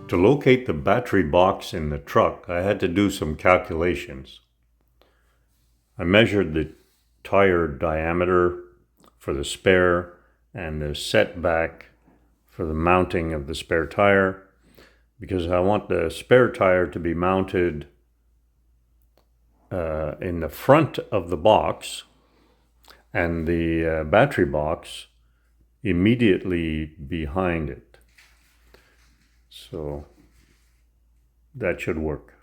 To locate the battery box in the truck, I had to do some calculations. I measured the tire diameter for the spare and the setback for the mounting of the spare tire, because I want the spare tire to be mounted in the front of the box and the battery box immediately behind it. So that should work.